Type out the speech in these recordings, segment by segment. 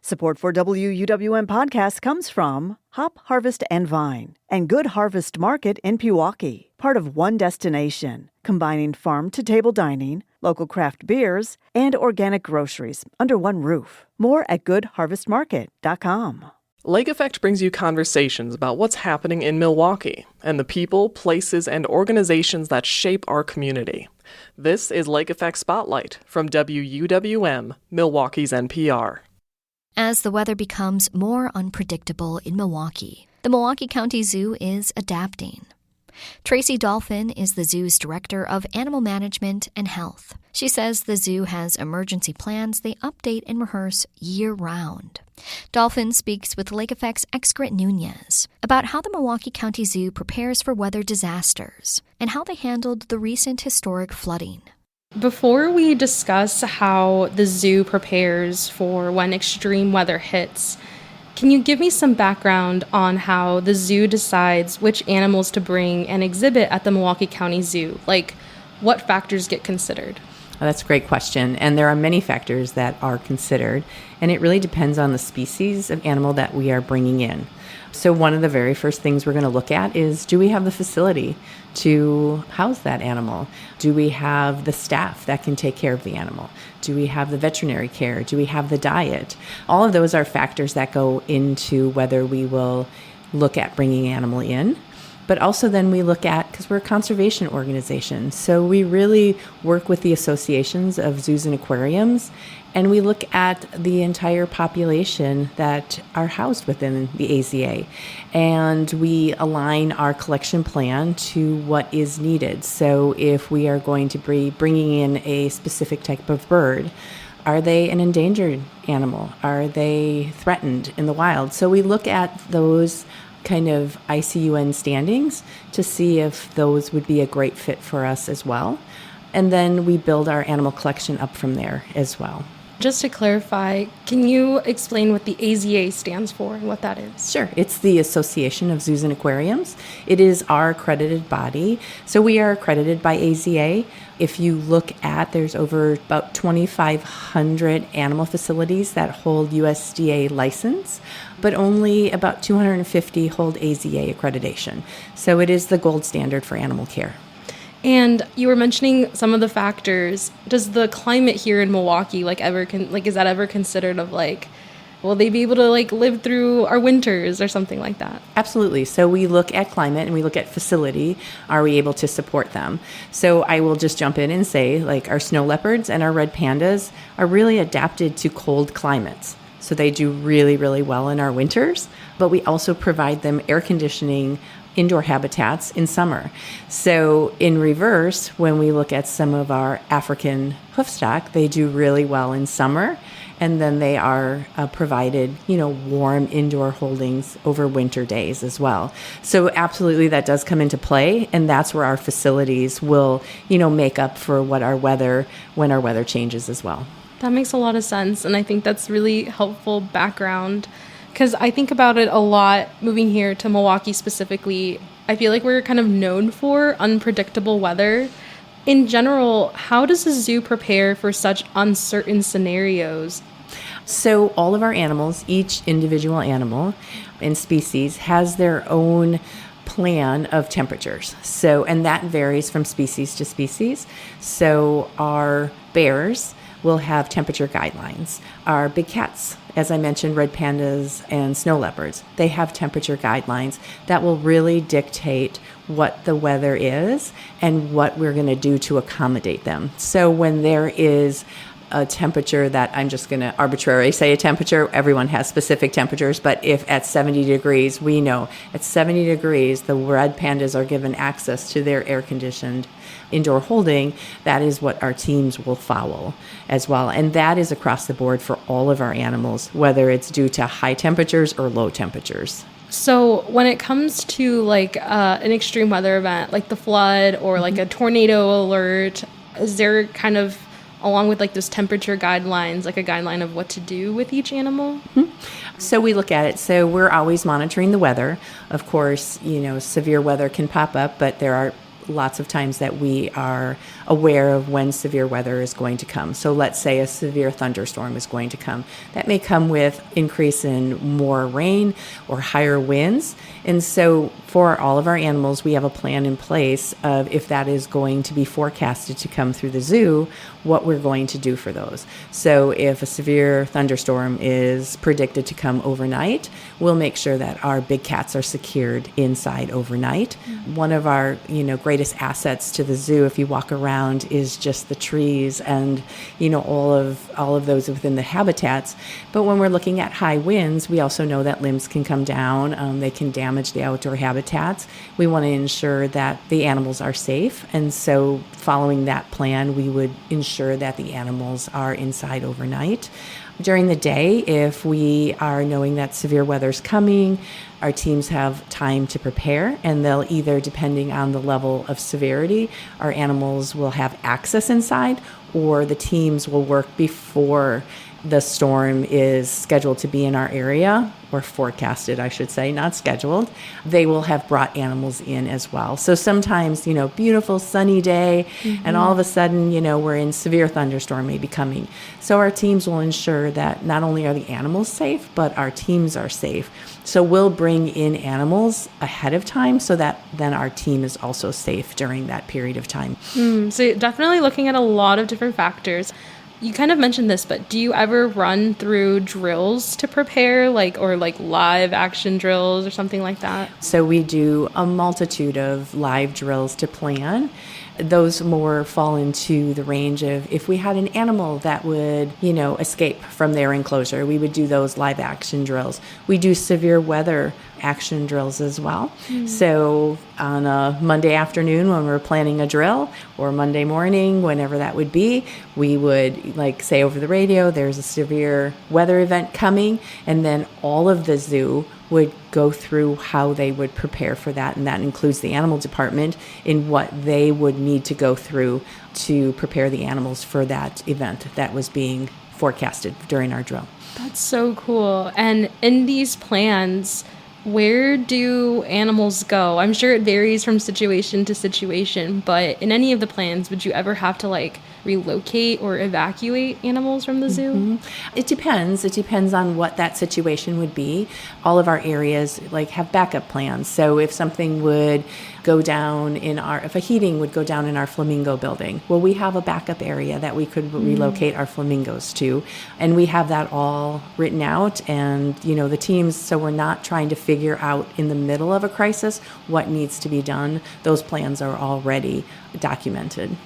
Support for WUWM podcast comes from Hop Harvest and Vine and Good Harvest Market in Pewaukee, part of One Destination, combining farm-to-table dining, local craft beers, and organic groceries under one roof. More at goodharvestmarket.com. Lake Effect brings you conversations about what's happening in Milwaukee and the people, places, and organizations that shape our community. This is Lake Effect Spotlight from WUWM, Milwaukee's NPR. As the weather becomes more unpredictable in Milwaukee, the Milwaukee County Zoo is adapting. Tracey Dolphin is the zoo's director of animal management and health. She says the zoo has emergency plans they update and rehearse year-round. Dolphin speaks with Lake Effect's Xcaret Nuñez about how the Milwaukee County Zoo prepares for weather disasters and how they handled the recent historic flooding. Before we discuss how the zoo prepares for when extreme weather hits, can you give me some background on how the zoo decides which animals to bring and exhibit at the Milwaukee County Zoo? Like, what factors get considered? Oh, that's a great question. And there are many factors that are considered, and it really depends on the species of animal that we are bringing in. So one of the very first things we're going to look at is, do we have the facility to house that animal? Do we have the staff that can take care of the animal? Do we have the veterinary care? Do we have the diet? All of those are factors that go into whether we will look at bringing an animal in. But also then we look at, because we're a conservation organization, so we really work with the associations of zoos and aquariums, and we look at the entire population that are housed within the AZA. And we align our collection plan to what is needed. So if we are going to be bringing in a specific type of bird, are they an endangered animal? Are they threatened in the wild? So we look at those kind of ICUN standings to see if those would be a great fit for us as well. And then we build our animal collection up from there as well. Just to clarify, can you explain what the AZA stands for and what that is? Sure. It's the Association of Zoos and Aquariums. It is our accredited body. So we are accredited by AZA. If you look at, there's over about 2,500 animal facilities that hold USDA license, but only about 250 hold AZA accreditation. So it is the gold standard for animal care. And you were mentioning some of the factors. Does the climate here in Milwaukee is that ever considered of will they be able to live through our winters or something like that? Absolutely. So we look at climate and we look at facility. Are we able to support them? So I will just jump in and say our snow leopards and our red pandas are really adapted to cold climates. So they do really, really well in our winters, but we also provide them air conditioning indoor habitats in summer. So in reverse, when we look at some of our African hoofstock, they do really well in summer, and then they are provided, warm indoor holdings over winter days as well. So absolutely that does come into play, and that's where our facilities will, make up for when our weather changes as well. That makes a lot of sense, and I think that's really helpful background. Because I think about it a lot, moving here to Milwaukee specifically. I feel like we're kind of known for unpredictable weather. In general, how does the zoo prepare for such uncertain scenarios? So all of our animals, each individual animal and species, has their own plan of temperatures. And that varies from species to species. So our bears will have temperature guidelines. Our big cats, as I mentioned, red pandas and snow leopards, they have temperature guidelines that will really dictate what the weather is and what we're going to do to accommodate them. So when there is a temperature that I'm just going to arbitrarily say a temperature, everyone has specific temperatures, but if at 70 degrees, we know at 70 degrees, the red pandas are given access to their air-conditioned indoor holding, that is what our teams will follow as well. And that is across the board for all of our animals, whether it's due to high temperatures or low temperatures. So when it comes to an extreme weather event, like the flood or a tornado alert, is there kind of, along with those temperature guidelines, a guideline of what to do with each animal? Mm-hmm. So we look at it. So we're always monitoring the weather. Of course, severe weather can pop up, but there are lots of times that we are aware of when severe weather is going to come. So let's say a severe thunderstorm is going to come. That may come with increase in more rain or higher winds. And so for all of our animals, we have a plan in place of if that is going to be forecasted to come through the zoo, what we're going to do for those. So if a severe thunderstorm is predicted to come overnight, we'll make sure that our big cats are secured inside overnight. One of our, greatest assets to the zoo, if you walk around, is just the trees and, all of those within the habitats. But when we're looking at high winds, we also know that limbs can come down. They can damage the outdoor habitats. We want to ensure that the animals are safe. And so following that plan, we would ensure that the animals are inside overnight. During the day, if we are knowing that severe weather's coming, our teams have time to prepare, and they'll either, depending on the level of severity, our animals will have access inside, or the teams will work before the storm is scheduled to be in our area, or forecasted, I should say, not scheduled. They will have brought animals in as well. So sometimes, beautiful sunny day, and all of a sudden, we're in severe thunderstorm maybe coming. So our teams will ensure that not only are the animals safe, but our teams are safe. So we'll bring in animals ahead of time so that then our team is also safe during that period of time. So you're definitely looking at a lot of different factors. You kind of mentioned this, but do you ever run through drills to prepare, or live action drills or something like that? So we do a multitude of live drills to plan. Those more fall into the range of if we had an animal that would, escape from their enclosure, we would do those live action drills. We do severe weather action drills as well. So on a Monday afternoon when we're planning a drill, or Monday morning, whenever that would be, we would say over the radio, there's a severe weather event coming, and then all of the zoo would go through how they would prepare for that, and that includes the animal department in what they would need to go through to prepare the animals for that event that was being forecasted during our drill. That's so cool. And in these plans, where do animals go? I'm sure it varies from situation to situation, but in any of the plans, would you ever have to relocate or evacuate animals from the zoo? It depends. It depends on what that situation would be. All of our areas have backup plans. So if something would go down if a heating would go down in our flamingo building, well, we have a backup area that we could relocate our flamingos to. And we have that all written out, and, the teams, so we're not trying to figure out in the middle of a crisis what needs to be done. Those plans are already documented.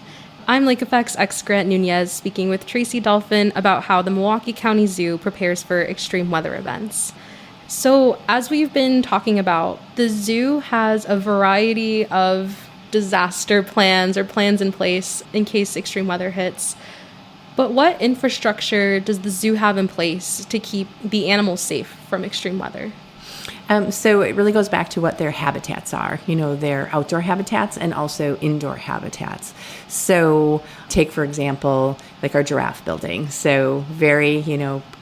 I'm Lake Effect's Xcaret Nuñez, speaking with Tracey Dolphin about how the Milwaukee County Zoo prepares for extreme weather events. So, as we've been talking about, the zoo has a variety of disaster plans or plans in place in case extreme weather hits. But what infrastructure does the zoo have in place to keep the animals safe from extreme weather? So it really goes back to what their habitats are, their outdoor habitats and also indoor habitats. So take, for example, our giraffe building. So very,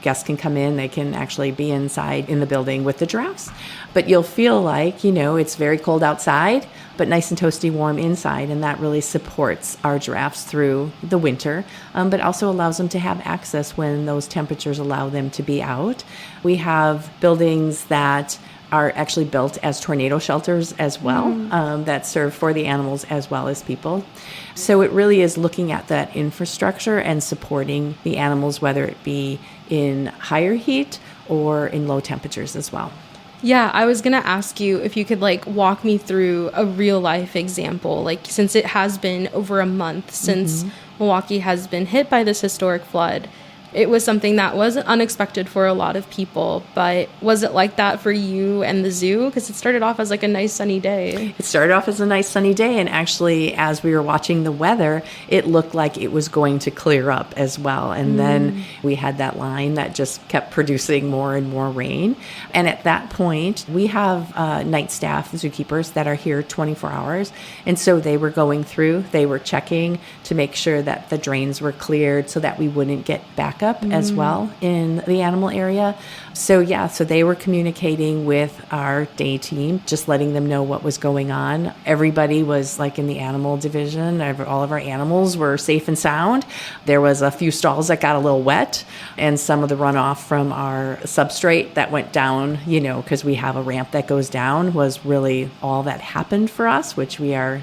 guests can come in, they can actually be inside in the building with the giraffes. But you'll feel it's very cold outside, but nice and toasty warm inside. And that really supports our giraffes through the winter, but also allows them to have access when those temperatures allow them to be out. We have buildings that are actually built as tornado shelters as well, that serve for the animals as well as people. So it really is looking at that infrastructure and supporting the animals, whether it be in higher heat or in low temperatures as well. Yeah, I was going to ask you if you could walk me through a real life example, since it has been over a month since Milwaukee has been hit by this historic flood. It was something that was unexpected for a lot of people, but was it like that for you and the zoo? Because it started off as a nice sunny day. It started off as a nice sunny day, and actually, as we were watching the weather, it looked like it was going to clear up as well. And then we had that line that just kept producing more and more rain. And at that point, we have night staff, zookeepers, that are here 24 hours. And so they were going through, they were checking to make sure that the drains were cleared so that we wouldn't get back backup as well in the animal area. So they were communicating with our day team, just letting them know what was going on. Everybody was like in the animal division. All of our animals were safe and sound. There was a few stalls that got a little wet, and some of the runoff from our substrate that went down, because we have a ramp that goes down, was really all that happened for us, which we are,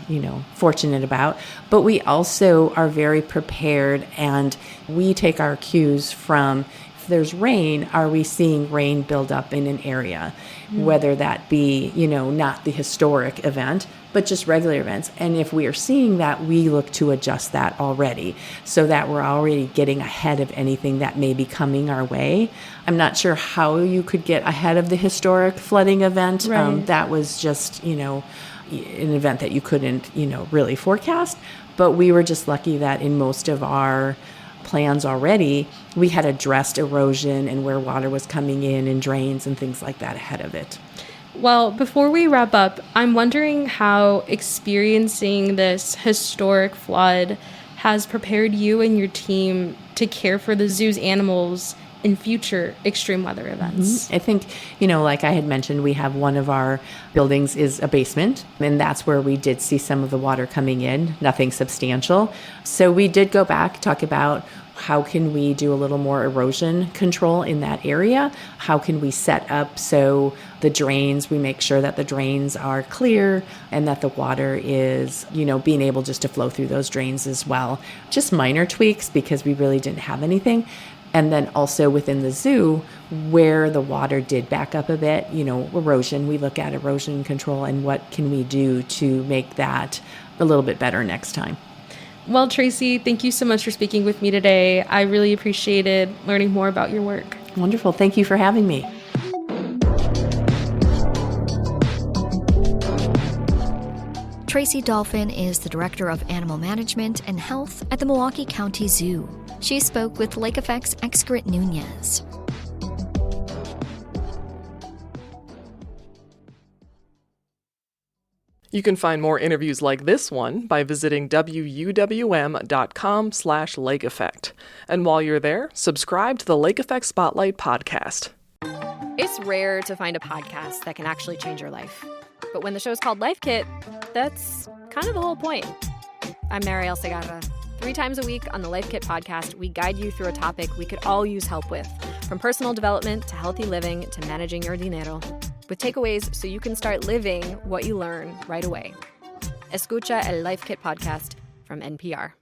fortunate about. But we also are very prepared, and we take our cues from, if there's rain, are we seeing rain build up in an area? Whether that be, not the historic event, but just regular events. And if we are seeing that, we look to adjust that already so that we're already getting ahead of anything that may be coming our way. I'm not sure how you could get ahead of the historic flooding event. Right. That was just, an event that you couldn't, really forecast. But we were just lucky that in most of our plans already, we had addressed erosion and where water was coming in and drains and things like that ahead of it. Well, before we wrap up, I'm wondering how experiencing this historic flood has prepared you and your team to care for the zoo's animals in future extreme weather events. I think, like I had mentioned, we have one of our buildings is a basement, and that's where we did see some of the water coming in, nothing substantial. So we did go back, talk about how can we do a little more erosion control in that area? How can we set up so the drains, we make sure that the drains are clear and that the water is, being able just to flow through those drains as well. Just minor tweaks because we really didn't have anything. And then also within the zoo, where the water did back up a bit, erosion, we look at erosion control and what can we do to make that a little bit better next time. Well, Tracey, thank you so much for speaking with me today. I really appreciated learning more about your work. Wonderful. Thank you for having me. Tracey Dolphin is the Director of Animal Management and Health at the Milwaukee County Zoo. She spoke with Lake Effect's Xcaret Nuñez. You can find more interviews like this one by visiting wuwm.com/Lake Effect. And while you're there, subscribe to the Lake Effect Spotlight podcast. It's rare to find a podcast that can actually change your life. But when the show's called Life Kit, that's kind of the whole point. I'm Mariel Segarra. 3 times a week on the Life Kit podcast, we guide you through a topic we could all use help with, from personal development to healthy living to managing your dinero, with takeaways so you can start living what you learn right away. Escucha el Life Kit podcast from NPR.